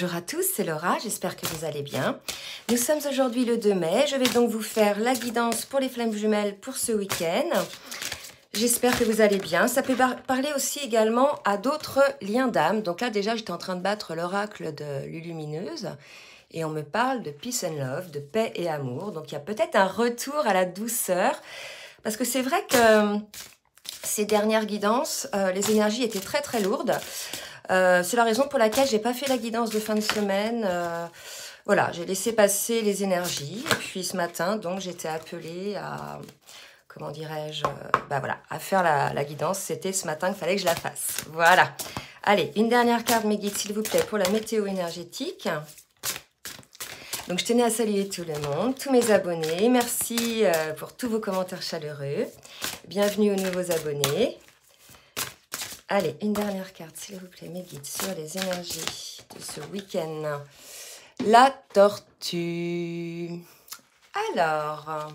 Bonjour à tous, c'est Laura, j'espère que vous allez bien. Nous sommes aujourd'hui le 2 mai, je vais donc vous faire la guidance pour les flammes jumelles pour ce week-end. J'espère que vous allez bien. Ça peut parler aussi également à d'autres liens d'âme. Donc là déjà j'étais en train de battre l'oracle de Lulumineuse et on me parle de peace and love, de paix et amour. Donc il y a peut-être un retour à la douceur parce que c'est vrai que ces dernières guidances, les énergies étaient très très lourdes. C'est la raison pour laquelle j'ai pas fait la guidance de fin de semaine. Voilà, j'ai laissé passer les énergies. Et puis ce matin, donc j'étais appelée à, comment dirais-je, voilà, à faire la guidance. C'était ce matin qu'il fallait que je la fasse. Voilà. Allez, une dernière carte, mes guides, s'il vous plaît, pour la météo énergétique. Donc je tenais à saluer tout le monde, tous mes abonnés. Merci pour tous vos commentaires chaleureux. Bienvenue aux nouveaux abonnés. Allez, une dernière carte, s'il vous plaît, mes guides, sur les énergies de ce week-end. La tortue. Alors,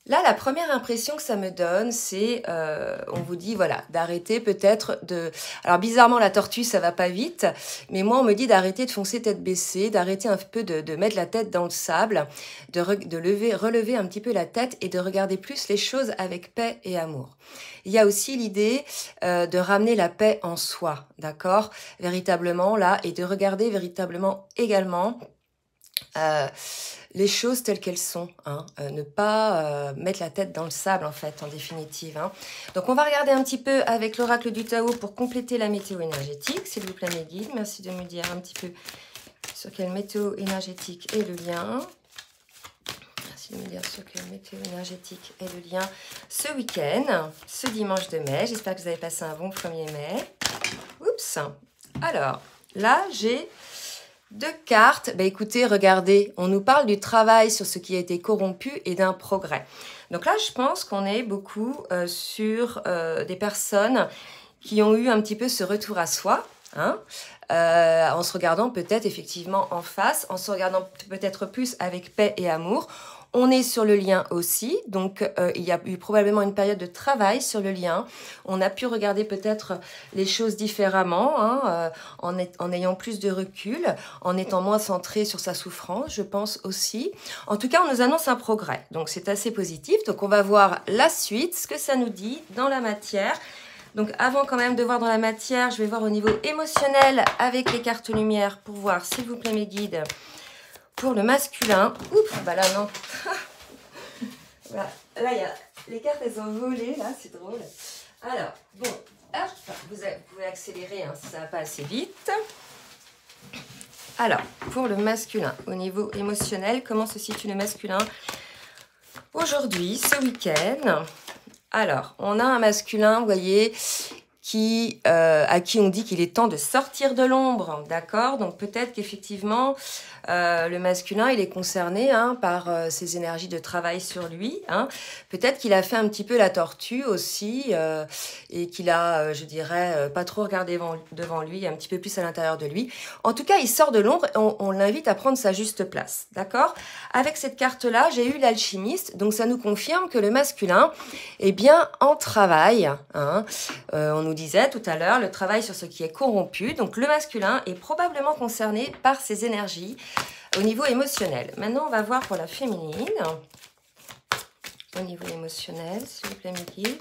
là, la première impression que ça me donne, c'est, on vous dit, voilà, d'arrêter peut-être de... Alors, bizarrement, la tortue, ça va pas vite, mais moi, on me dit d'arrêter de foncer tête baissée, d'arrêter un peu de mettre la tête dans le sable, de relever un petit peu la tête et de regarder plus les choses avec paix et amour. Il y a aussi l'idée de ramener la paix en soi, d'accord? Véritablement, là, et de regarder véritablement également... les choses telles qu'elles sont, hein. Ne pas mettre la tête dans le sable en fait, en définitive. Hein. Donc on va regarder un petit peu avec l'oracle du Tao pour compléter la météo énergétique, s'il vous plaît mes guides. Merci de me dire un petit peu sur quelle météo énergétique est le lien. Merci de me dire sur quelle météo énergétique est le lien ce week-end, ce dimanche de mai. J'espère que vous avez passé un bon 1er mai. Oups. Alors, là j'ai... deux cartes, écoutez, regardez, on nous parle du travail sur ce qui a été corrompu et d'un progrès. Donc là, je pense qu'on est beaucoup sur des personnes qui ont eu un petit peu ce retour à soi, hein, en se regardant peut-être effectivement en face, en se regardant peut-être plus avec paix et amour. On est sur le lien aussi, donc il y a eu probablement une période de travail sur le lien. On a pu regarder peut-être les choses différemment, hein, en ayant plus de recul, en étant moins centré sur sa souffrance, je pense aussi. En tout cas, on nous annonce un progrès, donc c'est assez positif. Donc on va voir la suite, ce que ça nous dit dans la matière. Donc avant quand même de voir dans la matière, je vais voir au niveau émotionnel avec les cartes lumière pour voir, s'il vous plaît mes guides, pour le masculin. Oups, bah là non. Voilà. Là, il y a... les cartes, elles ont volé, là, c'est drôle. Alors, bon, hop, vous pouvez accélérer hein, si ça va pas assez vite. Alors, pour le masculin, au niveau émotionnel, comment se situe le masculin aujourd'hui, ce week-end? Alors, on a un masculin, vous voyez, à qui on dit qu'il est temps de sortir de l'ombre, d'accord? Donc peut-être qu'effectivement, le masculin, il est concerné hein, par ces énergies de travail sur lui. Hein. Peut-être qu'il a fait un petit peu la tortue aussi et qu'il a, je dirais, pas trop regardé devant lui, un petit peu plus à l'intérieur de lui. En tout cas, il sort de l'ombre et on l'invite à prendre sa juste place, d'accord? Avec cette carte-là, j'ai eu l'alchimiste, donc ça nous confirme que le masculin est bien en travail. Hein. On nous disait tout à l'heure, le travail sur ce qui est corrompu. Donc le masculin est probablement concerné par ces énergies au niveau émotionnel. Maintenant, on va voir pour la féminine. Au niveau émotionnel, s'il vous plaît, Mickey.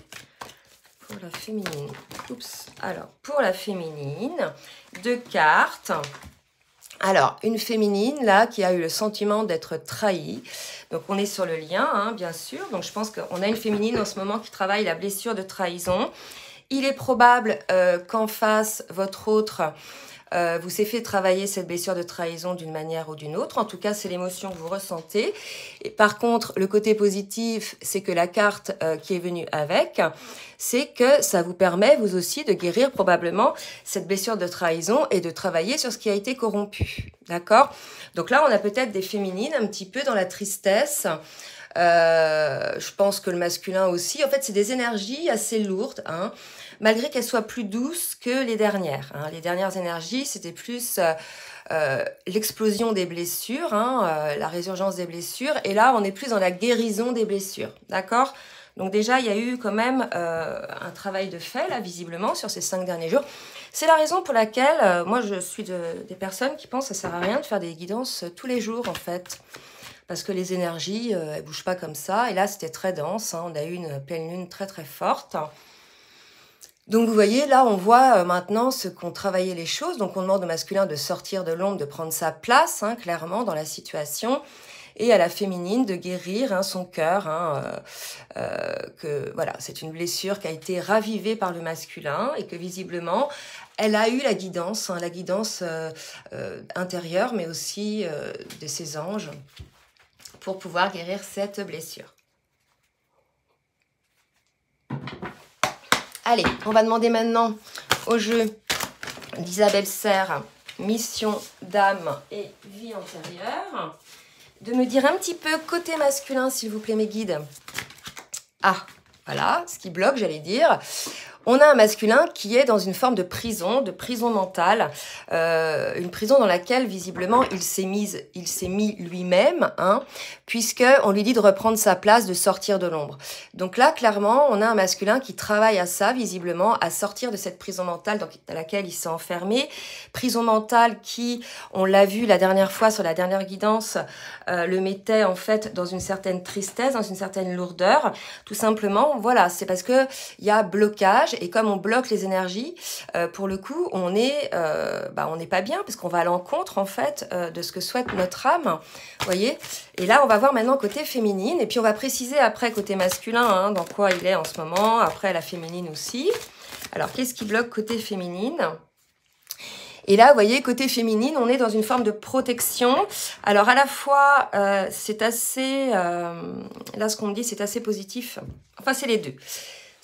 Pour la féminine. Oups. Alors, pour la féminine, deux cartes. Alors, une féminine, là, qui a eu le sentiment d'être trahie. Donc, on est sur le lien, hein, bien sûr. Donc, je pense qu'on a une féminine en ce moment qui travaille la blessure de trahison. Il est probable qu'en face, votre autre vous ait fait travailler cette blessure de trahison d'une manière ou d'une autre. En tout cas, c'est l'émotion que vous ressentez. Et par contre, le côté positif, c'est que la carte qui est venue avec, c'est que ça vous permet, vous aussi, de guérir probablement cette blessure de trahison et de travailler sur ce qui a été corrompu. D'accord? Donc là, on a peut-être des féminines un petit peu dans la tristesse. Je pense que le masculin aussi. En fait, c'est des énergies assez lourdes, hein, malgré qu'elles soient plus douces que les dernières. Hein. Les dernières énergies, c'était plus l'explosion des blessures, hein, la résurgence des blessures. Et là, on est plus dans la guérison des blessures, d'accord? Donc déjà, il y a eu quand même un travail de fait, là, visiblement, sur ces 5 derniers jours. C'est la raison pour laquelle, moi, je suis des personnes qui pensent que ça sert à rien de faire des guidances tous les jours, en fait. Parce que les énergies, elles ne bougent pas comme ça. Et là, c'était très dense, hein. On a eu une pleine lune très, très forte. Donc, vous voyez, là, on voit maintenant ce qu'ont travaillé les choses. Donc, on demande au masculin de sortir de l'ombre, de prendre sa place, hein, clairement, dans la situation. Et à la féminine de guérir hein, son cœur, hein, que voilà, c'est une blessure qui a été ravivée par le masculin et que visiblement, elle a eu la guidance intérieure, mais aussi de ses anges pour pouvoir guérir cette blessure. Allez, on va demander maintenant au jeu d'Isabelle Serre, mission d'âme et vie antérieure, de me dire un petit peu côté masculin, s'il vous plaît, mes guides. Ah, voilà, ce qui bloque, j'allais dire. On a un masculin qui est dans une forme de prison mentale, une prison dans laquelle visiblement il s'est mis lui-même, hein, puisque on lui dit de reprendre sa place, de sortir de l'ombre. Donc là, clairement, on a un masculin qui travaille à ça, visiblement, à sortir de cette prison mentale dans laquelle il s'est enfermé. Prison mentale qui, on l'a vu la dernière fois sur la dernière guidance, le mettait en fait dans une certaine tristesse, dans une certaine lourdeur. Tout simplement, voilà, c'est parce que il y a blocage. Et comme on bloque les énergies, pour le coup, on n'est pas bien parce qu'on va à l'encontre en fait de ce que souhaite notre âme. Vous voyez? Et là, on va voir maintenant côté féminine. Et puis, on va préciser après côté masculin, hein, dans quoi il est en ce moment. Après, la féminine aussi. Alors, qu'est-ce qui bloque côté féminine? Et là, vous voyez, côté féminine, on est dans une forme de protection. Alors, à la fois, c'est assez... là, ce qu'on me dit, c'est assez positif. Enfin, c'est les deux.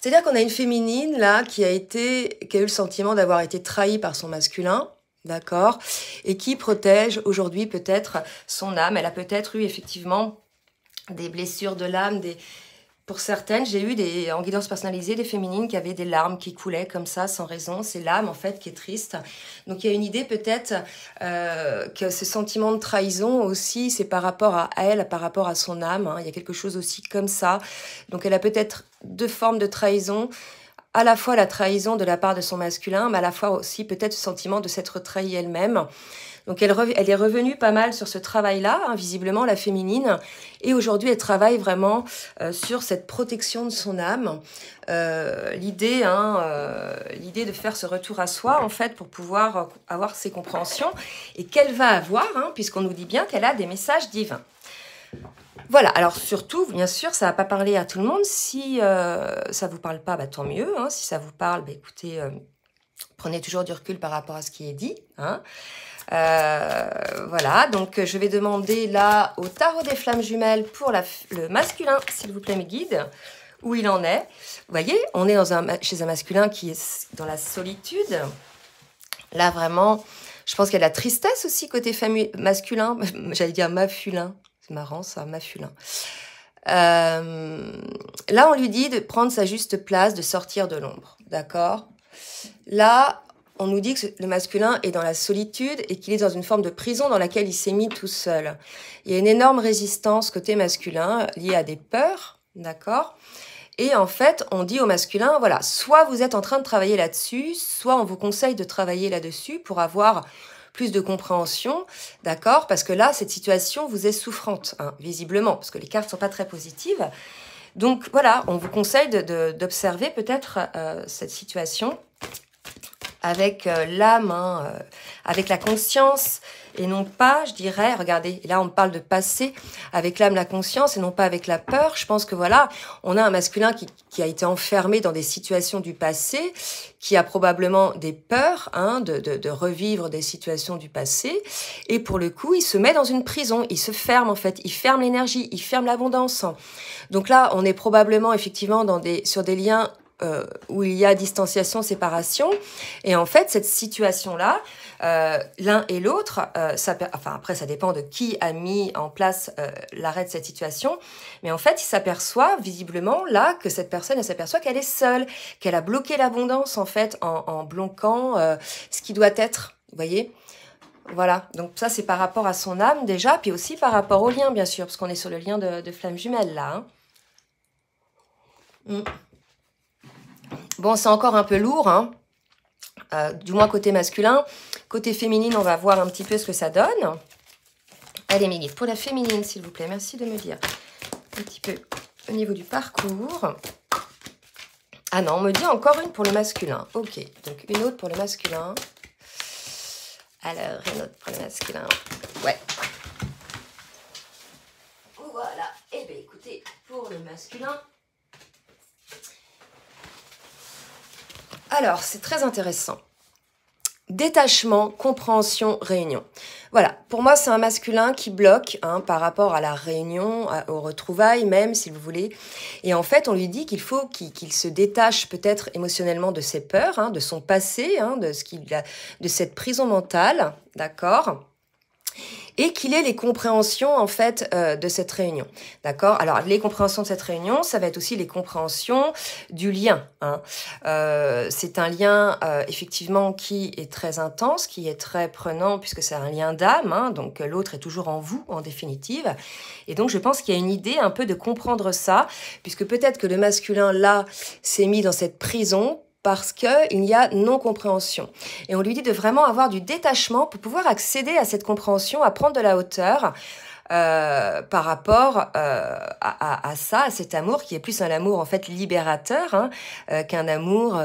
C'est-à-dire qu'on a une féminine, là, qui a eu le sentiment d'avoir été trahie par son masculin, d'accord, et qui protège aujourd'hui peut-être son âme. Elle a peut-être eu effectivement des blessures de l'âme, Pour certaines, j'ai eu en guidance personnalisée des féminines qui avaient des larmes qui coulaient comme ça, sans raison. C'est l'âme, en fait, qui est triste. Donc, il y a une idée peut-être que ce sentiment de trahison aussi, c'est par rapport à elle, par rapport à son âme. Hein. Il y a quelque chose aussi comme ça. Donc, elle a peut-être 2 formes de trahison. À la fois la trahison de la part de son masculin, mais à la fois aussi peut-être ce sentiment de s'être trahie elle-même. Donc, elle est revenue pas mal sur ce travail-là, hein, visiblement, la féminine. Et aujourd'hui, elle travaille vraiment sur cette protection de son âme. L'idée de faire ce retour à soi, en fait, pour pouvoir avoir ses compréhensions. Et qu'elle va avoir, hein, puisqu'on nous dit bien qu'elle a des messages divins. Voilà, alors surtout, bien sûr, ça ne va pas parler à tout le monde. Si ça ne vous parle pas, bah, tant mieux. Hein. Si ça vous parle, bah, écoutez, prenez toujours du recul par rapport à ce qui est dit. Hein. Voilà, donc je vais demander là au tarot des flammes jumelles pour le masculin, s'il vous plaît, mes guides, où il en est. Vous voyez, on est chez un masculin qui est dans la solitude. Là, vraiment, je pense qu'il y a de la tristesse aussi côté masculin. J'allais dire mafulin. C'est marrant, ça, mafulin. Là, on lui dit de prendre sa juste place, de sortir de l'ombre. D'accord? Là, on nous dit que le masculin est dans la solitude et qu'il est dans une forme de prison dans laquelle il s'est mis tout seul. Il y a une énorme résistance côté masculin liée à des peurs, d'accord? Et en fait, on dit au masculin, voilà, soit vous êtes en train de travailler là-dessus, soit on vous conseille de travailler là-dessus pour avoir plus de compréhension, d'accord? Parce que là, cette situation vous est souffrante, hein, visiblement, parce que les cartes ne sont pas très positives. Donc voilà, on vous conseille d'observer peut-être cette situation avec l'âme, hein, avec la conscience, et non pas, je dirais, regardez, là on parle de passé, avec l'âme, la conscience, et non pas avec la peur. Je pense que voilà, on a un masculin qui a été enfermé dans des situations du passé, qui a probablement des peurs, hein, de revivre des situations du passé, et pour le coup, il se met dans une prison, il se ferme en fait, il ferme l'énergie, il ferme l'abondance. Donc là, on est probablement effectivement sur des liens où il y a distanciation, séparation. Et en fait, cette situation-là, l'un et l'autre, après, ça dépend de qui a mis en place l'arrêt de cette situation. Mais en fait, il s'aperçoit visiblement là que cette personne, elle s'aperçoit qu'elle est seule, qu'elle a bloqué l'abondance en fait en bloquant ce qui doit être. Vous voyez ? Voilà, donc ça c'est par rapport à son âme déjà, puis aussi par rapport au lien bien sûr, parce qu'on est sur le lien de flamme jumelle là. Hein. Bon, c'est encore un peu lourd, hein. Du moins côté masculin. Côté féminine, on va voir un petit peu ce que ça donne. Allez, mes guides, pour la féminine, s'il vous plaît, merci de me dire un petit peu au niveau du parcours. Ah non, on me dit encore une pour le masculin. Ok, donc une autre pour le masculin. Alors, une autre pour le masculin. Ouais. Voilà. Eh bien, écoutez, pour le masculin. Alors, c'est très intéressant. Détachement, compréhension, réunion. Voilà, pour moi, c'est un masculin qui bloque hein, par rapport à la réunion, aux retrouvailles même, si vous voulez. Et en fait, on lui dit qu'il faut qu'il se détache peut-être émotionnellement de ses peurs, hein, de son passé, hein, de cette prison mentale, d'accord ? Et qu'il ait les compréhensions, en fait, de cette réunion. D'accord ? Alors, les compréhensions de cette réunion, ça va être aussi les compréhensions du lien. Hein. C'est un lien, effectivement, qui est très intense, qui est très prenant, puisque c'est un lien d'âme. Hein, donc, l'autre est toujours en vous, en définitive. Et donc, je pense qu'il y a une idée un peu de comprendre ça, puisque peut-être que le masculin, là, s'est mis dans cette prison, parce qu'il y a non-compréhension. Et on lui dit de vraiment avoir du détachement pour pouvoir accéder à cette compréhension, à prendre de la hauteur par rapport à ça, à cet amour qui est plus un amour en fait libérateur hein, qu'un amour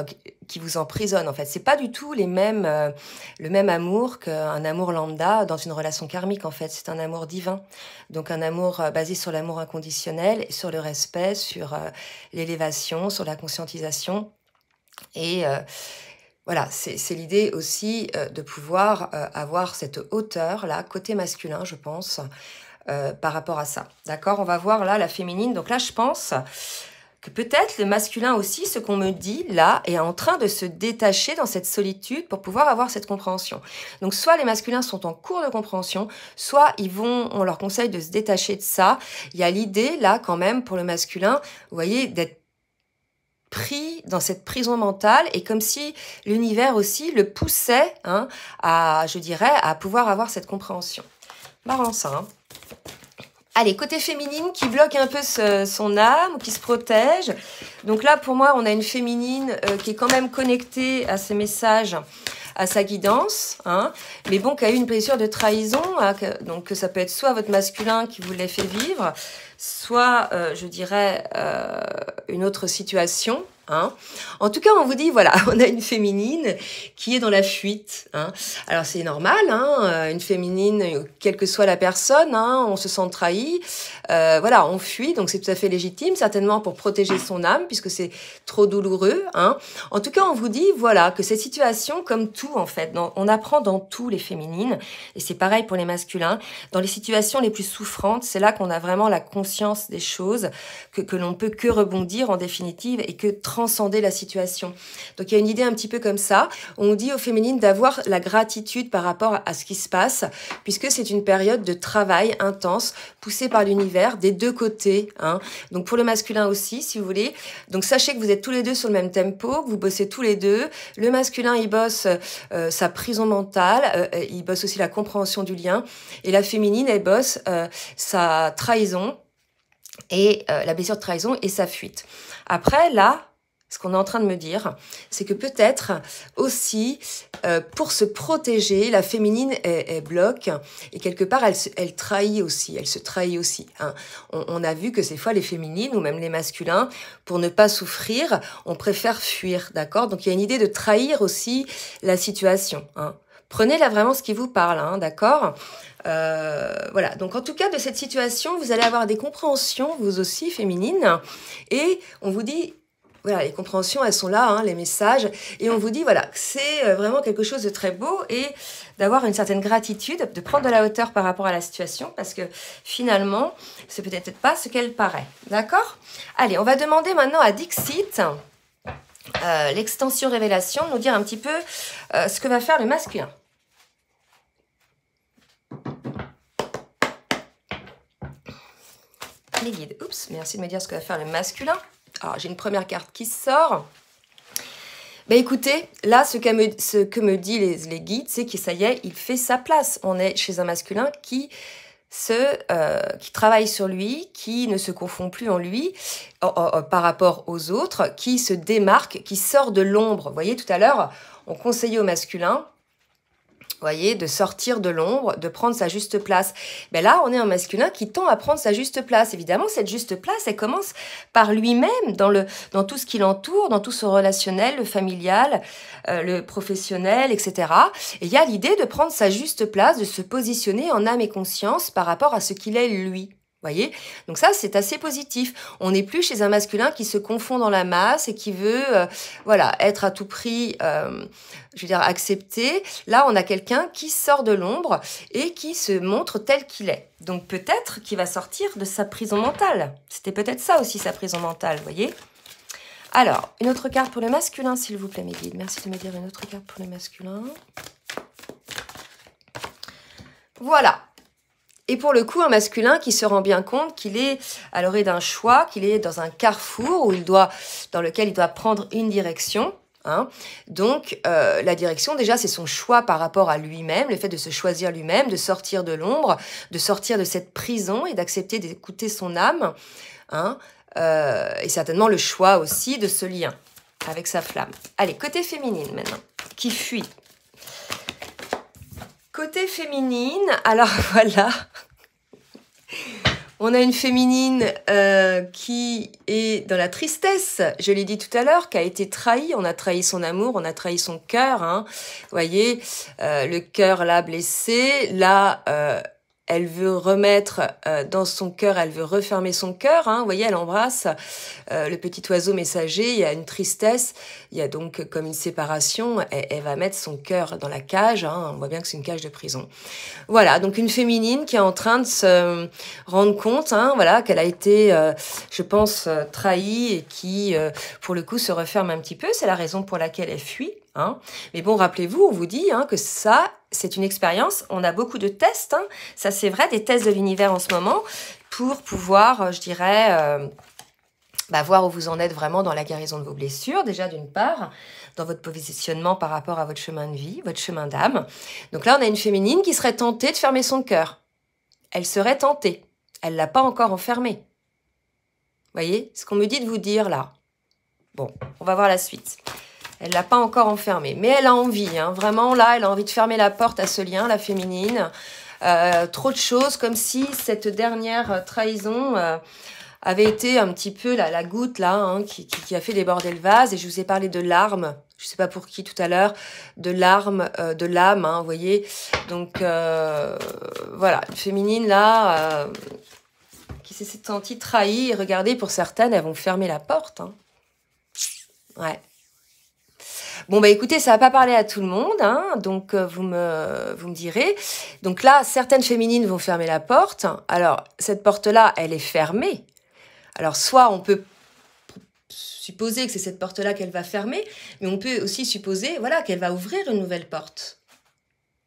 qui vous emprisonne. En fait, c'est pas du tout le même amour qu'un amour lambda dans une relation karmique. En fait, c'est un amour divin. Donc un amour basé sur l'amour inconditionnel, sur le respect, sur l'élévation, sur la conscientisation. Et voilà, c'est l'idée aussi de pouvoir avoir cette hauteur-là, côté masculin, je pense, par rapport à ça. D'accord ? On va voir là la féminine. Donc là, je pense que peut-être le masculin aussi, ce qu'on me dit là, est en train de se détacher dans cette solitude pour pouvoir avoir cette compréhension. Donc soit les masculins sont en cours de compréhension, soit on leur conseille de se détacher de ça. Il y a l'idée là quand même pour le masculin, vous voyez, d'être pris dans cette prison mentale et comme si l'univers aussi le poussait hein, à pouvoir avoir cette compréhension. Marrant ça. Hein. Allez, côté féminine qui bloque un peu son âme, qui se protège. Donc là, pour moi, on a une féminine qui est quand même connectée à ses messages, à sa guidance, hein, mais bon, qui a eu une blessure de trahison. Hein, donc ça peut être soit votre masculin qui vous l'a fait vivre, soit, une autre situation. Hein. En tout cas, on vous dit, voilà, on a une féminine qui est dans la fuite. Hein. Alors, c'est normal, hein, une féminine, quelle que soit la personne, hein, on se sent trahi. Voilà, on fuit, donc c'est tout à fait légitime, certainement pour protéger son âme, puisque c'est trop douloureux. Hein. En tout cas, on vous dit, voilà, que cette situation, comme tout, en fait, on apprend dans tout les féminines, et c'est pareil pour les masculins, dans les situations les plus souffrantes, c'est là qu'on a vraiment la conscience des choses, que l'on peut que rebondir en définitive, et que transcender la situation. Donc, il y a une idée un petit peu comme ça. On dit aux féminines d'avoir la gratitude par rapport à ce qui se passe, puisque c'est une période de travail intense, poussée par l'univers, des deux côtés. Hein. Donc, pour le masculin aussi, si vous voulez. Donc, sachez que vous êtes tous les deux sur le même tempo, que vous bossez tous les deux. Le masculin, il bosse sa prison mentale, il bosse aussi la compréhension du lien. Et la féminine, elle bosse sa trahison, et la blessure de trahison et sa fuite. Après, là, ce qu'on est en train de me dire, c'est que peut-être aussi, pour se protéger, la féminine, elle bloque et quelque part, elle trahit aussi, elle se trahit aussi. Hein. On a vu que ces fois, les féminines ou même les masculins, pour ne pas souffrir, on préfère fuir, d'accord ? Donc, il y a une idée de trahir aussi la situation. Hein. Prenez là vraiment ce qui vous parle, hein, d'accord ? Voilà, donc en tout cas, de cette situation, vous allez avoir des compréhensions, vous aussi, féminines, et on vous dit... Voilà, les compréhensions, elles sont là, hein, les messages. Et on vous dit, voilà, que c'est vraiment quelque chose de très beau et d'avoir une certaine gratitude, de prendre de la hauteur par rapport à la situation parce que finalement, c'est peut-être pas ce qu'elle paraît. D'accord ? Allez, on va demander maintenant à Dixit, l'extension révélation, de nous dire un petit peu ce que va faire le masculin. Les guides, oups, merci de me dire ce que va faire le masculin. Alors, j'ai une première carte qui sort. Ben écoutez, là, ce que me disent les guides, c'est que ça y est, il fait sa place. On est chez un masculin qui qui travaille sur lui, qui ne se confond plus en lui par rapport aux autres, qui se démarque, qui sort de l'ombre. Vous voyez, tout à l'heure, on conseillait au masculin, vous voyez, de sortir de l'ombre, de prendre sa juste place. Ben là, on est un masculin qui tend à prendre sa juste place. Évidemment, cette juste place, elle commence par lui-même, dans tout ce qui l'entoure, dans tout son relationnel, le familial, le professionnel, etc. Et il y a l'idée de prendre sa juste place, de se positionner en âme et conscience par rapport à ce qu'il est lui. Voyez, donc ça c'est assez positif. On n'est plus chez un masculin qui se confond dans la masse et qui veut, voilà, être à tout prix, je veux dire accepté. Là, on a quelqu'un qui sort de l'ombre et qui se montre tel qu'il est. Donc peut-être qu'il va sortir de sa prison mentale. C'était peut-être ça aussi sa prison mentale, voyez. Alors, une autre carte pour le masculin, s'il vous plaît, mes guides. Merci de me dire une autre carte pour le masculin. Voilà. Et pour le coup, un masculin qui se rend bien compte qu'il est à l'orée d'un choix, qu'il est dans un carrefour dans lequel il doit prendre une direction. Hein. Donc, la direction, déjà, c'est son choix par rapport à lui-même, le fait de se choisir lui-même, de sortir de l'ombre, de sortir de cette prison et d'accepter d'écouter son âme. Hein. Et certainement le choix aussi de ce lien avec sa flamme. Allez, côté féminine maintenant, qui fuit. Côté féminine, alors voilà, on a une féminine qui est dans la tristesse, je l'ai dit tout à l'heure, qui a été trahie, on a trahi son amour, on a trahi son cœur, hein. Vous voyez, le cœur l'a blessé, là, elle veut remettre dans son cœur, elle veut refermer son cœur, hein. Vous voyez, elle embrasse le petit oiseau messager, il y a une tristesse, il y a donc comme une séparation, elle va mettre son cœur dans la cage, hein. On voit bien que c'est une cage de prison. Voilà, donc une féminine qui est en train de se rendre compte, hein, voilà, qu'elle a été, je pense, trahie et qui, pour le coup, se referme un petit peu, c'est la raison pour laquelle elle fuit. Hein. Mais bon, rappelez-vous, on vous dit que ça, c'est une expérience. On a beaucoup de tests, hein. Ça c'est vrai, des tests de l'univers en ce moment, pour pouvoir, je dirais, voir où vous en êtes vraiment dans la guérison de vos blessures, déjà d'une part, dans votre positionnement par rapport à votre chemin de vie, votre chemin d'âme. Donc là, on a une féminine qui serait tentée de fermer son cœur. Elle serait tentée. Elle ne l'a pas encore enfermé. Vous voyez ce qu'on me dit de vous dire là. Bon, on va voir la suite. Elle l'a pas encore enfermé, mais elle a envie, hein. Vraiment là, elle a envie de fermer la porte à ce lien, la féminine. Trop de choses, comme si cette dernière trahison avait été un petit peu la goutte là, hein, qui a fait déborder le vase. Et je vous ai parlé de larmes, je sais pas pour qui tout à l'heure, de larmes, de l'âme, hein, vous voyez. Donc voilà, une féminine là qui s'est sentie trahie. Et regardez, pour certaines, elles vont fermer la porte. Hein. Ouais. Bon, bah écoutez, ça va pas parler à tout le monde, hein, donc vous me direz. Donc là, certaines féminines vont fermer la porte. Alors, cette porte-là, elle est fermée. Alors, soit on peut supposer que c'est cette porte-là qu'elle va fermer, mais on peut aussi supposer, voilà, qu'elle va ouvrir une nouvelle porte.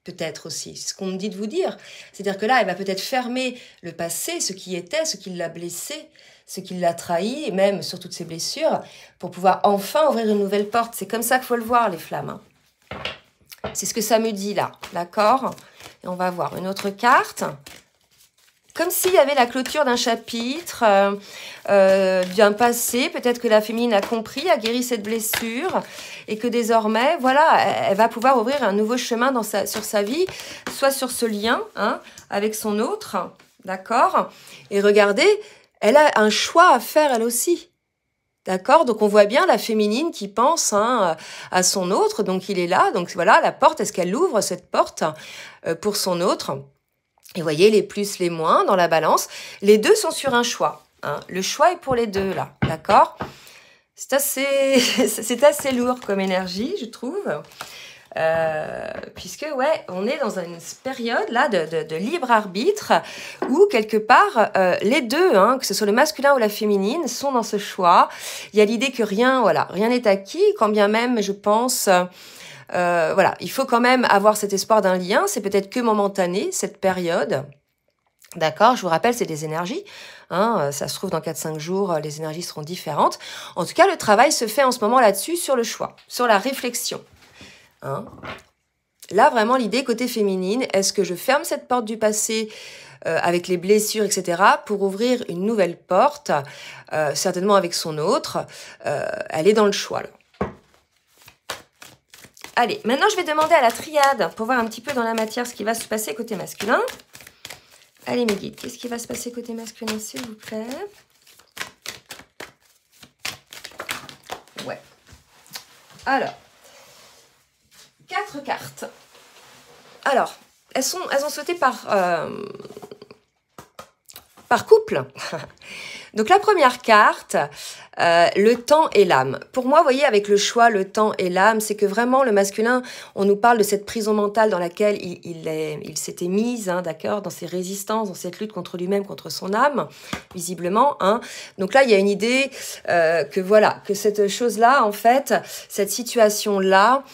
Peut-être aussi, c'est ce qu'on me dit de vous dire. C'est-à-dire que là, elle va peut-être fermer le passé, ce qui était, ce qui l'a blessée, ce qui l'a trahi, et même sur toutes ses blessures, pour pouvoir enfin ouvrir une nouvelle porte. C'est comme ça qu'il faut le voir, les flammes. Hein. C'est ce que ça me dit là, d'accord? Et on va voir une autre carte. Comme s'il y avait la clôture d'un chapitre, d'un passé. Peut-être que la féminine a compris, a guéri cette blessure, et que désormais, voilà, elle va pouvoir ouvrir un nouveau chemin sur sa vie, soit sur ce lien, hein, avec son autre, d'accord? Et regardez, elle a un choix à faire, elle aussi. D'accord? Donc, on voit bien la féminine qui pense, hein, à son autre. Donc, il est là. Donc, voilà, la porte, est-ce qu'elle ouvre cette porte pour son autre? Et vous voyez, les plus, les moins dans la balance. Les deux sont sur un choix. Hein. Le choix est pour les deux, là. D'accord? C'est assez lourd comme énergie, je trouve. Puisque, ouais, on est dans une période, là, de libre arbitre où, quelque part, les deux, hein, que ce soit le masculin ou la féminine, sont dans ce choix. Il y a l'idée que rien n'est acquis, quand bien même, je pense... voilà, il faut quand même avoir cet espoir d'un lien. C'est peut-être que momentané, cette période. D'accord, je vous rappelle, c'est des énergies. Hein, ça se trouve, dans 4-5 jours, les énergies seront différentes. En tout cas, le travail se fait en ce moment là-dessus, sur le choix, sur la réflexion. Hein. Là, vraiment, l'idée côté féminine, est-ce que je ferme cette porte du passé avec les blessures, etc., pour ouvrir une nouvelle porte, certainement avec son autre. Elle est dans le choix, là. Allez, maintenant, je vais demander à la triade pour voir un petit peu dans la matière ce qui va se passer côté masculin. Allez, mes guides, qu'est-ce qui va se passer côté masculin, s'il vous plaît? Ouais. Alors, 4 cartes. Alors, elles ont sauté par couple. Donc la première carte, le temps et l'âme. Pour moi, vous voyez, avec le choix, le temps et l'âme, c'est que vraiment le masculin, on nous parle de cette prison mentale dans laquelle il s'était mis, hein, d'accord, dans ses résistances, dans cette lutte contre lui-même, contre son âme, visiblement. Hein. Donc là, il y a une idée que voilà, que cette chose-là, en fait, cette situation-là,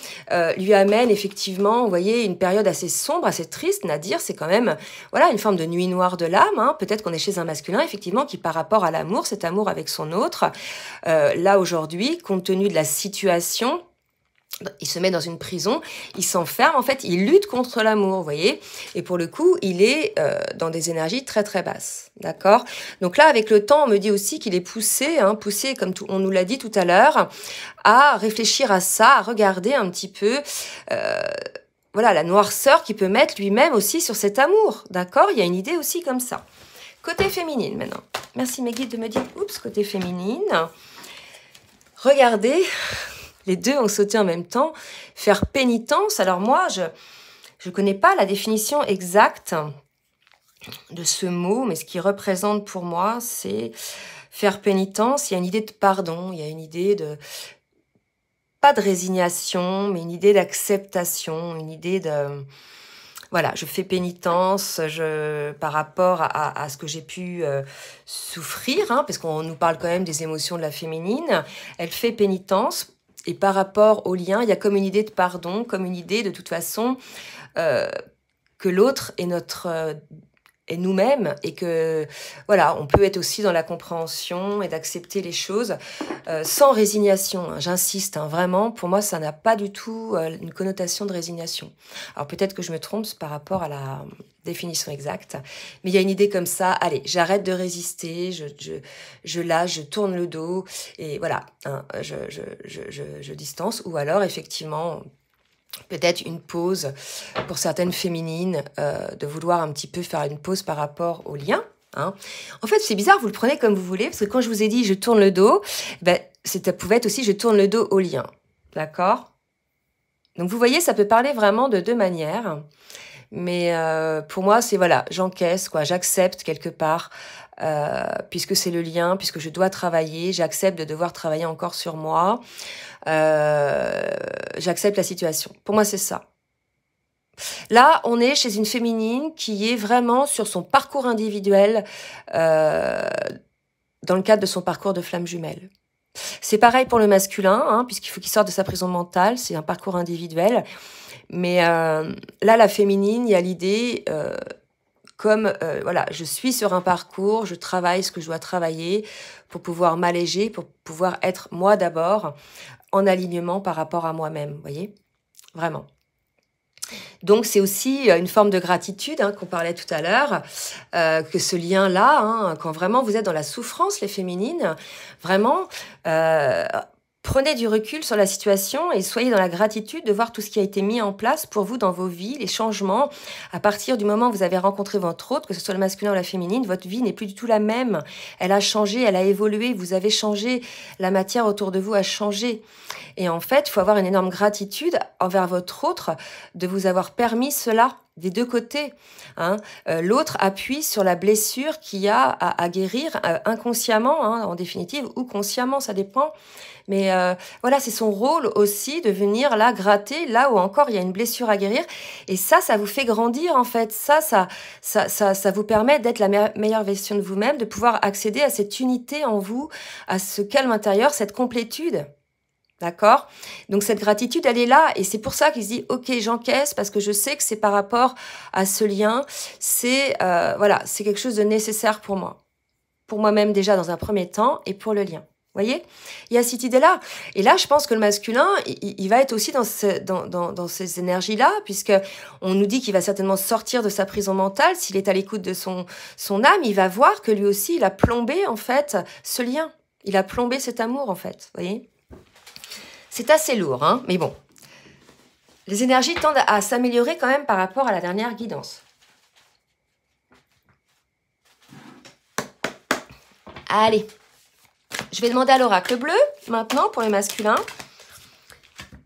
lui amène effectivement, vous voyez, une période assez sombre, assez triste. Nadir, c'est quand même, voilà, une forme de nuit noire de l'âme. Hein. Peut-être qu'on est chez un masculin, effectivement, qui par rapport à l'amour, cet amour avec son autre, là aujourd'hui, compte tenu de la situation, il se met dans une prison, il s'enferme, en fait, il lutte contre l'amour, vous voyez, et pour le coup, il est dans des énergies très très basses, d'accord? Donc là, avec le temps, on me dit aussi qu'il est poussé, hein, poussé, comme on nous l'a dit tout à l'heure, à réfléchir à ça, à regarder un petit peu... voilà, la noirceur qu'il peut mettre lui-même aussi sur cet amour, d'accord? Il y a une idée aussi comme ça. Côté féminine, maintenant. Merci mes guides de me dire, oups, côté féminine. Regardez, les deux ont sauté en même temps. Faire pénitence. Alors moi, je connais pas la définition exacte de ce mot, mais ce qui représente pour moi, c'est faire pénitence. Il y a une idée de pardon, il y a une idée de... pas de résignation, mais une idée d'acceptation, une idée de... Voilà, je fais pénitence par rapport à ce que j'ai pu souffrir, hein, parce qu'on nous parle quand même des émotions de la féminine. Elle fait pénitence, et par rapport au lien, il y a comme une idée de pardon, comme une idée de toute façon que l'autre est est nous-mêmes, et que voilà, on peut être aussi dans la compréhension et d'accepter les choses sans résignation. Hein, j'insiste, hein, vraiment, pour moi, ça n'a pas du tout une connotation de résignation. Alors peut-être que je me trompe par rapport à la définition exacte, mais il y a une idée comme ça. Allez, j'arrête de résister, je lâche, je tourne le dos, et voilà, hein, je distance, ou alors effectivement... peut-être une pause pour certaines féminines, de vouloir un petit peu faire une pause par rapport au lien. Hein. En fait, c'est bizarre, vous le prenez comme vous voulez, parce que quand je vous ai dit je tourne le dos, ben, ça pouvait être aussi je tourne le dos au lien. D'accord? Donc vous voyez, ça peut parler vraiment de deux manières. Mais pour moi, c'est voilà, j'encaisse, quoi, j'accepte quelque part, puisque c'est le lien, puisque je dois travailler, j'accepte de devoir travailler encore sur moi. J'accepte la situation. Pour moi, c'est ça. Là, on est chez une féminine qui est vraiment sur son parcours individuel, dans le cadre de son parcours de flamme jumelle. C'est pareil pour le masculin, hein, puisqu'il faut qu'il sorte de sa prison mentale, c'est un parcours individuel. Mais là, la féminine, il y a l'idée... comme, voilà, je suis sur un parcours, je travaille ce que je dois travailler pour pouvoir m'alléger, pour pouvoir être moi d'abord, en alignement par rapport à moi-même, vous voyez? Vraiment. Donc, c'est aussi une forme de gratitude, hein, qu'on parlait tout à l'heure, que ce lien-là, hein, quand vraiment vous êtes dans la souffrance, les féminines, vraiment... prenez du recul sur la situation et soyez dans la gratitude de voir tout ce qui a été mis en place pour vous dans vos vies, les changements. À partir du moment où vous avez rencontré votre autre, que ce soit le masculin ou la féminine, votre vie n'est plus du tout la même. Elle a changé, elle a évolué, vous avez changé, la matière autour de vous a changé. Et en fait, il faut avoir une énorme gratitude envers votre autre de vous avoir permis cela. Des deux côtés. Hein. L'autre appuie sur la blessure qu'il y a à guérir inconsciemment, hein, en définitive, ou consciemment, ça dépend. Mais voilà, c'est son rôle aussi de venir là gratter, là où encore il y a une blessure à guérir. Et ça vous fait grandir en fait. Ça vous permet d'être la meilleure version de vous-même, de pouvoir accéder à cette unité en vous, à ce calme intérieur, cette complétude. D'accord? Donc cette gratitude, elle est là, et c'est pour ça qu'il se dit, ok, j'encaisse, parce que je sais que c'est par rapport à ce lien, c'est voilà, c'est quelque chose de nécessaire pour moi. Pour moi-même déjà dans un premier temps, et pour le lien. Voyez, il y a cette idée-là. Et là, je pense que le masculin, il va être aussi dans ces énergies-là, puisque on nous dit qu'il va certainement sortir de sa prison mentale. S'il est à l'écoute de son âme, il va voir que lui aussi, il a plombé, en fait, ce lien. Il a plombé cet amour, en fait. Voyez, c'est assez lourd, hein, mais bon. Les énergies tendent à s'améliorer quand même par rapport à la dernière guidance. Allez. Je vais demander à l'oracle bleu, maintenant, pour les masculins.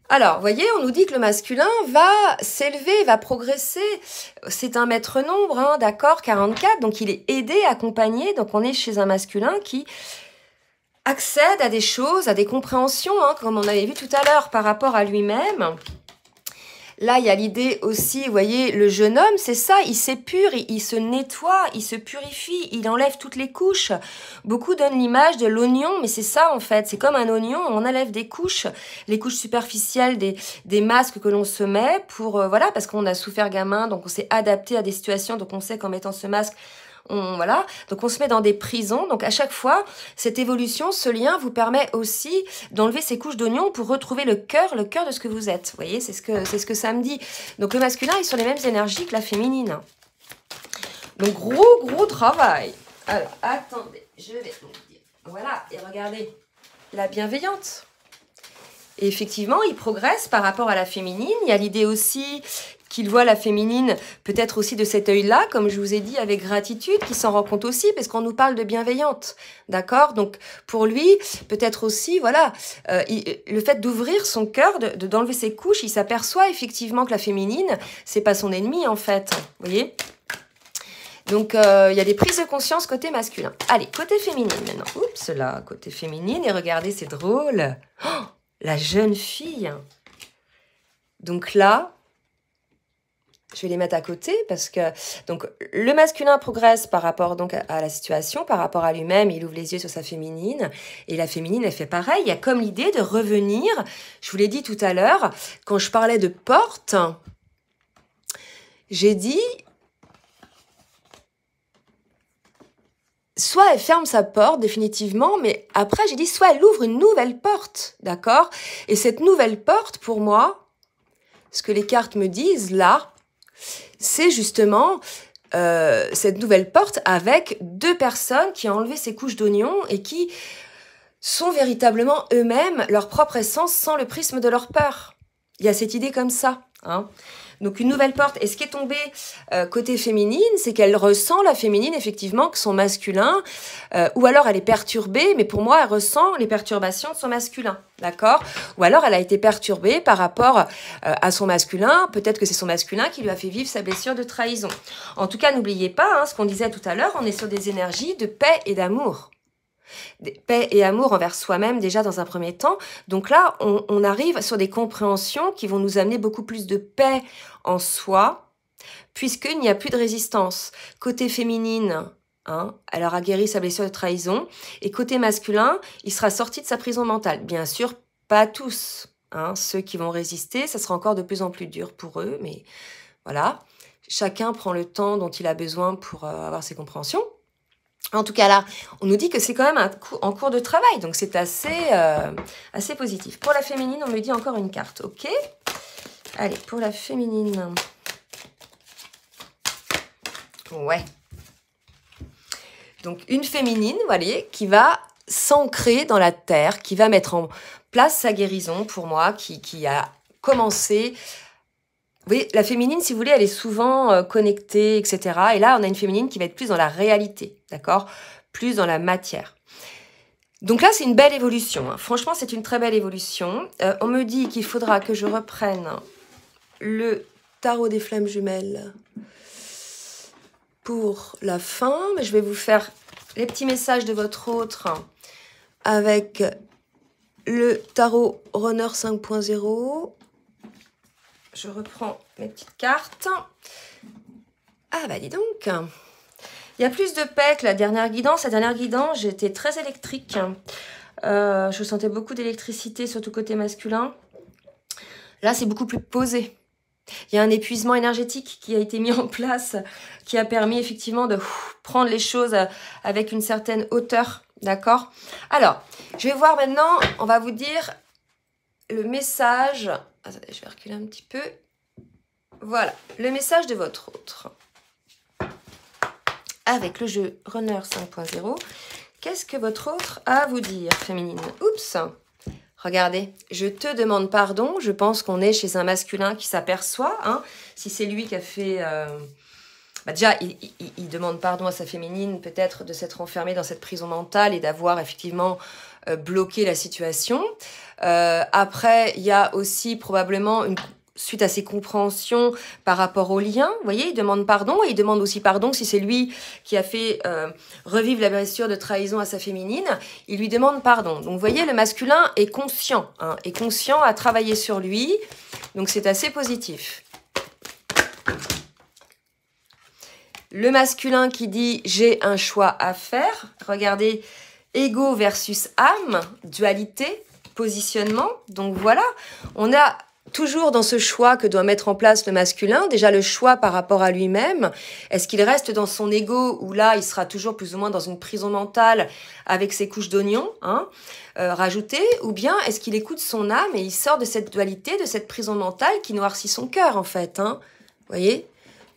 Alors, vous voyez, on nous dit que le masculin va s'élever, va progresser. C'est un maître nombre, hein, d'accord, 44. Donc, il est aidé, accompagné. Donc, on est chez un masculin qui accède à des choses, à des compréhensions, hein, comme on avait vu tout à l'heure, par rapport à lui-même. Là, il y a l'idée aussi, vous voyez, le jeune homme, c'est ça, il s'épure, il se nettoie, il se purifie, il enlève toutes les couches. Beaucoup donnent l'image de l'oignon, mais c'est ça en fait, c'est comme un oignon, on enlève des couches, les couches superficielles, des masques que l'on se met pour, voilà, parce qu'on a souffert gamin, donc on s'est adapté à des situations, donc on sait qu'en mettant ce masque, voilà, donc on se met dans des prisons. Donc à chaque fois, cette évolution, ce lien vous permet aussi d'enlever ces couches d'oignon pour retrouver le cœur de ce que vous êtes. Vous voyez, c'est ce que ça me dit. Donc le masculin est sur les mêmes énergies que la féminine. Donc gros travail. Alors attendez, je vais vous dire. Voilà, et regardez, la bienveillante. Et effectivement, il progresse par rapport à la féminine. Il y a l'idée aussi qu'il voit la féminine peut-être aussi de cet œil-là, comme je vous ai dit, avec gratitude, qu'il s'en rend compte aussi, parce qu'on nous parle de bienveillante, d'accord? Donc, pour lui, peut-être aussi, voilà, le fait d'ouvrir son cœur, d'enlever ses couches, il s'aperçoit effectivement que la féminine, c'est pas son ennemi, en fait, vous voyez? Donc, il y a des prises de conscience côté masculin. Allez, côté féminine maintenant. Oups, là, côté féminine, et regardez, c'est drôle. Oh, la jeune fille. Donc là, je vais les mettre à côté parce que donc le masculin progresse par rapport donc à la situation, par rapport à lui-même, il ouvre les yeux sur sa féminine et la féminine elle fait pareil. Il y a comme l'idée de revenir, je vous l'ai dit tout à l'heure, quand je parlais de porte, j'ai dit soit elle ferme sa porte définitivement, mais après j'ai dit soit elle ouvre une nouvelle porte, d'accord? Et cette nouvelle porte pour moi, ce que les cartes me disent là, c'est justement cette nouvelle porte avec deux personnes qui ont enlevé ces couches d'oignons et qui sont véritablement eux-mêmes leur propre essence sans le prisme de leur peur. Il y a cette idée comme ça, hein. Donc une nouvelle porte. Et ce qui est tombé côté féminine, c'est qu'elle ressent la féminine effectivement que son masculin, ou alors elle est perturbée, mais pour moi elle ressent les perturbations de son masculin, d'accord? Ou alors elle a été perturbée par rapport à son masculin, peut-être que c'est son masculin qui lui a fait vivre sa blessure de trahison. En tout cas, n'oubliez pas, hein, ce qu'on disait tout à l'heure, on est sur des énergies de paix et d'amour. Paix et amour envers soi-même déjà dans un premier temps. Donc là, on arrive sur des compréhensions qui vont nous amener beaucoup plus de paix en soi, puisqu'il n'y a plus de résistance. Côté féminine, hein, elle aura guéri sa blessure de trahison, et côté masculin, il sera sorti de sa prison mentale. Bien sûr, pas tous. Hein, ceux qui vont résister, ça sera encore de plus en plus dur pour eux, mais voilà. Chacun prend le temps dont il a besoin pour avoir ses compréhensions. En tout cas là, on nous dit que c'est quand même en cours de travail, donc c'est assez positif. Pour la féminine, on me dit encore une carte, ok? Allez, pour la féminine. Ouais. Donc une féminine, vous voyez, qui va s'ancrer dans la terre, qui va mettre en place sa guérison pour moi, qui a commencé. Vous voyez, la féminine, si vous voulez, elle est souvent connectée, etc. Et là, on a une féminine qui va être plus dans la réalité, d'accord? Plus dans la matière. Donc là, c'est une belle évolution. Hein. Franchement, c'est une très belle évolution. On me dit qu'il faudra que je reprenne le tarot des flammes jumelles pour la fin. Mais je vais vous faire les petits messages de votre autre avec le tarot Runner 5.0. Je reprends mes petites cartes. Ah bah dis donc. Il y a plus de paix que la dernière guidance. La dernière guidance, j'étais très électrique. Je sentais beaucoup d'électricité, surtout côté masculin. Là, c'est beaucoup plus posé. Il y a un épuisement énergétique qui a été mis en place, qui a permis effectivement de prendre les choses avec une certaine hauteur, d'accord? Alors, je vais voir maintenant, on va vous dire le message. Attendez, je vais reculer un petit peu. Voilà, le message de votre autre. Avec le jeu Runner 5.0, qu'est-ce que votre autre a à vous dire, féminine? Oups! Regardez, je te demande pardon. Je pense qu'on est chez un masculin qui s'aperçoit. Hein, si c'est lui qui a fait... déjà, il demande pardon à sa féminine, peut-être de s'être enfermé dans cette prison mentale et d'avoir effectivement bloqué la situation. Après, il y a aussi probablement suite à ses compréhensions par rapport au lien, vous voyez, il demande pardon et il demande aussi pardon si c'est lui qui a fait revivre la blessure de trahison à sa féminine, il lui demande pardon. Donc vous voyez, le masculin est conscient, hein, est conscient à travailler sur lui, donc c'est assez positif. Le masculin qui dit « j'ai un choix à faire », regardez, ego versus âme, dualité, positionnement, donc voilà, on a toujours dans ce choix que doit mettre en place le masculin, déjà le choix par rapport à lui-même, est-ce qu'il reste dans son ego où là il sera toujours plus ou moins dans une prison mentale avec ses couches d'oignons hein, rajoutées, ou bien est-ce qu'il écoute son âme et il sort de cette dualité, de cette prison mentale qui noircit son cœur en fait, hein, vous voyez,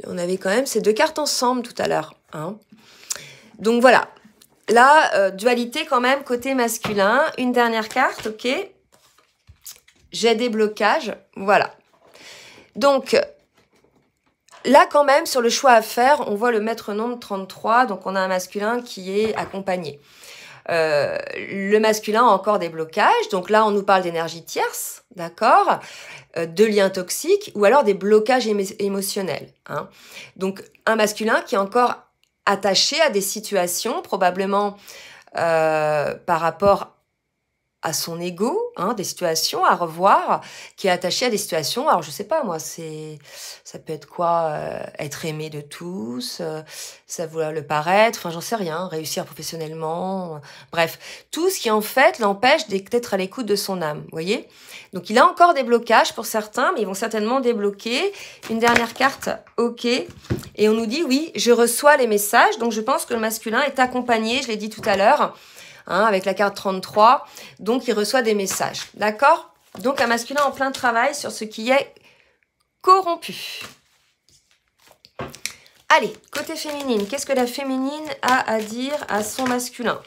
on avait quand même ces deux cartes ensemble tout à l'heure, hein. Donc voilà, là dualité quand même côté masculin, une dernière carte, ok. J'ai des blocages, voilà. Donc, là quand même, sur le choix à faire, on voit le maître nombre 33, donc on a un masculin qui est accompagné. Le masculin a encore des blocages, donc là on nous parle d'énergie tierce, d'accord, de liens toxiques, ou alors des blocages émotionnels. Hein. Donc, un masculin qui est encore attaché à des situations, probablement par rapport à son ego, hein, des situations à revoir, qui est attaché à des situations, alors je sais pas moi, ça peut être quoi, être aimé de tous, ça vouloir le paraître, enfin j'en sais rien, réussir professionnellement, bref, tout ce qui en fait l'empêche d'être à l'écoute de son âme, vous voyez. Donc il a encore des blocages pour certains, mais ils vont certainement débloquer. Une dernière carte, ok, et on nous dit oui, je reçois les messages, donc je pense que le masculin est accompagné, je l'ai dit tout à l'heure, hein, avec la carte 33, donc il reçoit des messages, d'accord? Donc un masculin en plein travail sur ce qui est corrompu. Allez, côté féminine, qu'est-ce que la féminine a à dire à son masculin?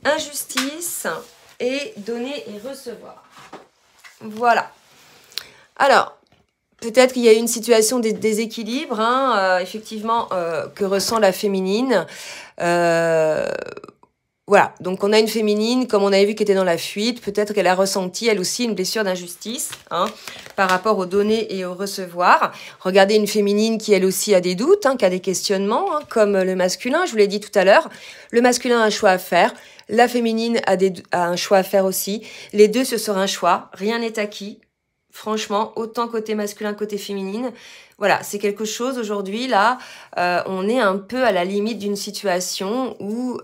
Injustice et donner et recevoir. Voilà. Alors, peut-être qu'il y a une situation de déséquilibre, hein, effectivement, que ressent la féminine. Voilà, donc on a une féminine, comme on avait vu, qui était dans la fuite. Peut-être qu'elle a ressenti, elle aussi, une blessure d'injustice hein, par rapport au donner et au recevoir. Regardez une féminine qui, elle aussi, a des doutes, hein, qui a des questionnements, hein, comme le masculin, je vous l'ai dit tout à l'heure. Le masculin a un choix à faire, la féminine a un choix à faire aussi. Les deux, ce sera un choix, rien n'est acquis. Franchement, autant côté masculin, côté féminine. Voilà, c'est quelque chose aujourd'hui, là, on est un peu à la limite d'une situation où...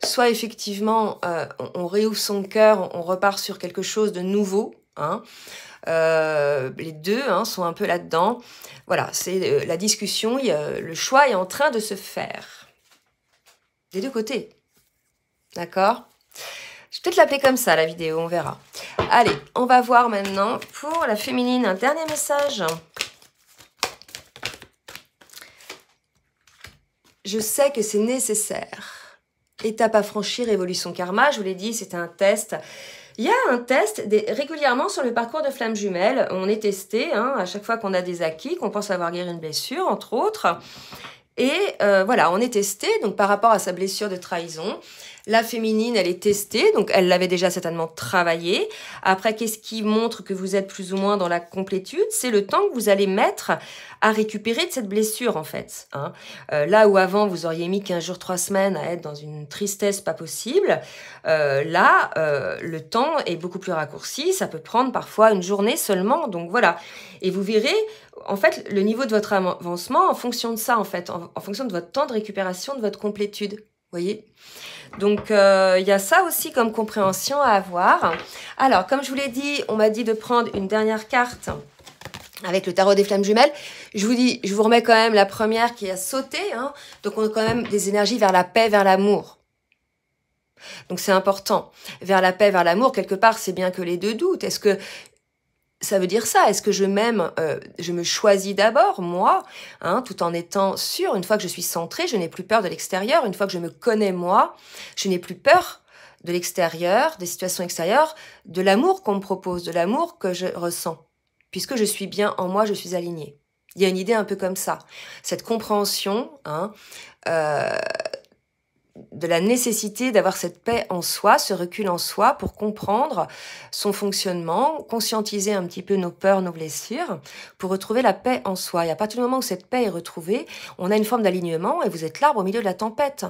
soit effectivement, on réouvre son cœur, on repart sur quelque chose de nouveau. Hein. Les deux hein, sont un peu là-dedans. Voilà, c'est la discussion, le choix est en train de se faire. Des deux côtés. D'accord? Je vais peut-être l'appeler comme ça, la vidéo, on verra. Allez, on va voir maintenant pour la féminine un dernier message. Je sais que c'est nécessaire. Étape à franchir, évolution karma, je vous l'ai dit, c'est un test. Il y a un test régulièrement sur le parcours de flamme jumelle. On est testé hein, à chaque fois qu'on a des acquis, qu'on pense avoir guéri une blessure, entre autres. Et voilà, on est testé donc par rapport à sa blessure de trahison. La féminine, elle est testée, donc elle l'avait déjà certainement travaillé. Après, qu'est-ce qui montre que vous êtes plus ou moins dans la complétude? C'est le temps que vous allez mettre à récupérer de cette blessure, en fait. Hein. Là où avant, vous auriez mis 15 jours, 3 semaines à être dans une tristesse pas possible, là, le temps est beaucoup plus raccourci. Ça peut prendre parfois une journée seulement, donc voilà. Et vous verrez, en fait, le niveau de votre avancement en fonction de ça, en fait, en fonction de votre temps de récupération, de votre complétude. Vous voyez? Donc, il y a ça aussi comme compréhension à avoir. Alors, comme je vous l'ai dit, on m'a dit de prendre une dernière carte avec le tarot des flammes jumelles. Je vous dis, je vous remets quand même la première qui a sauté. Hein. Donc, on a quand même des énergies vers la paix, vers l'amour. Donc, c'est important. Vers la paix, vers l'amour, quelque part, c'est bien que les deux doutent. Est-ce que ça veut dire ça? Est-ce que je m'aime, je me choisis d'abord, moi, hein, tout en étant sûre, une fois que je suis centrée, je n'ai plus peur de l'extérieur. Une fois que je me connais, moi, je n'ai plus peur de l'extérieur, des situations extérieures, de l'amour qu'on me propose, de l'amour que je ressens. Puisque je suis bien en moi, je suis alignée. Il y a une idée un peu comme ça. Cette compréhension hein, de la nécessité d'avoir cette paix en soi, ce recul en soi pour comprendre son fonctionnement, conscientiser un petit peu nos peurs, nos blessures, pour retrouver la paix en soi. Et à partir du moment où cette paix est retrouvée, on a une forme d'alignement et vous êtes l'arbre au milieu de la tempête.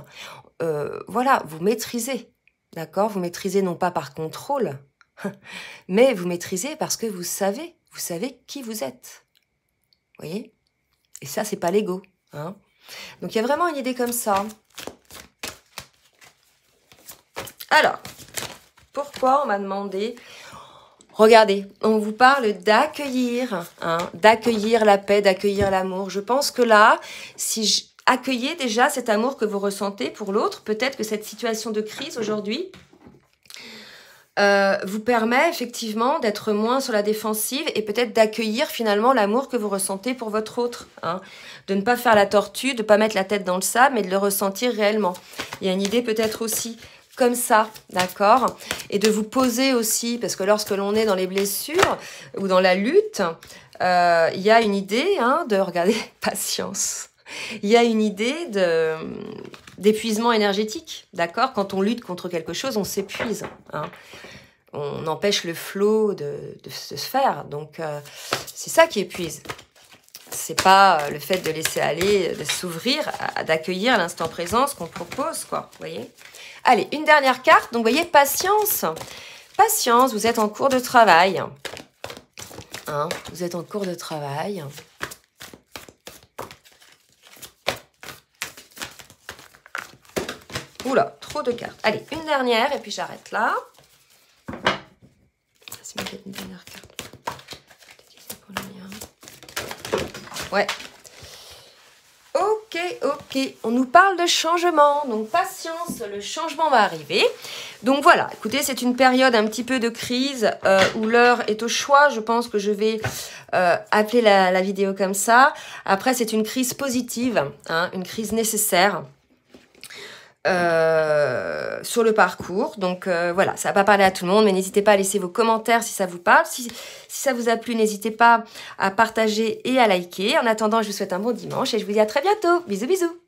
Voilà, vous maîtrisez. D'accord? Vous maîtrisez non pas par contrôle, mais vous maîtrisez parce que vous savez qui vous êtes. Vous voyez? Et ça, c'est pas l'ego. Hein? Donc, il y a vraiment une idée comme ça. Alors, pourquoi on m'a demandé... Regardez, on vous parle d'accueillir, hein, d'accueillir la paix, d'accueillir l'amour. Je pense que là, si accueillez déjà cet amour que vous ressentez pour l'autre, peut-être que cette situation de crise aujourd'hui vous permet effectivement d'être moins sur la défensive et peut-être d'accueillir finalement l'amour que vous ressentez pour votre autre. Hein. De ne pas faire la tortue, de ne pas mettre la tête dans le sable, mais de le ressentir réellement. Il y a une idée peut-être aussi comme ça, d'accord? Et de vous poser aussi, parce que lorsque l'on est dans les blessures ou dans la lutte, il y a une idée hein, de, regardez, patience. Il y a une idée d'épuisement énergétique, d'accord? Quand on lutte contre quelque chose, on s'épuise. Hein. On empêche le flot de se faire. Donc, c'est ça qui épuise. C'est pas le fait de laisser aller, de s'ouvrir, d'accueillir l'instant présent, ce qu'on propose, quoi. Vous voyez? Allez, une dernière carte. Donc, vous voyez, patience. Patience, vous êtes en cours de travail. Hein, vous êtes en cours de travail. Oula, trop de cartes. Allez, une dernière et puis j'arrête là. C'est peut-être une dernière carte. Ouais. Ok. On nous parle de changement. Donc, patience, le changement va arriver. Donc, voilà. Écoutez, c'est une période un petit peu de crise où l'heure est au choix. Je pense que je vais appeler la vidéo comme ça. Après, c'est une crise positive, hein, une crise nécessaire. Sur le parcours. Donc voilà, ça va pas parler à tout le monde, mais n'hésitez pas à laisser vos commentaires si ça vous parle. Si ça vous a plu, n'hésitez pas à partager et à liker. En attendant, je vous souhaite un bon dimanche et je vous dis à très bientôt. Bisous, bisous.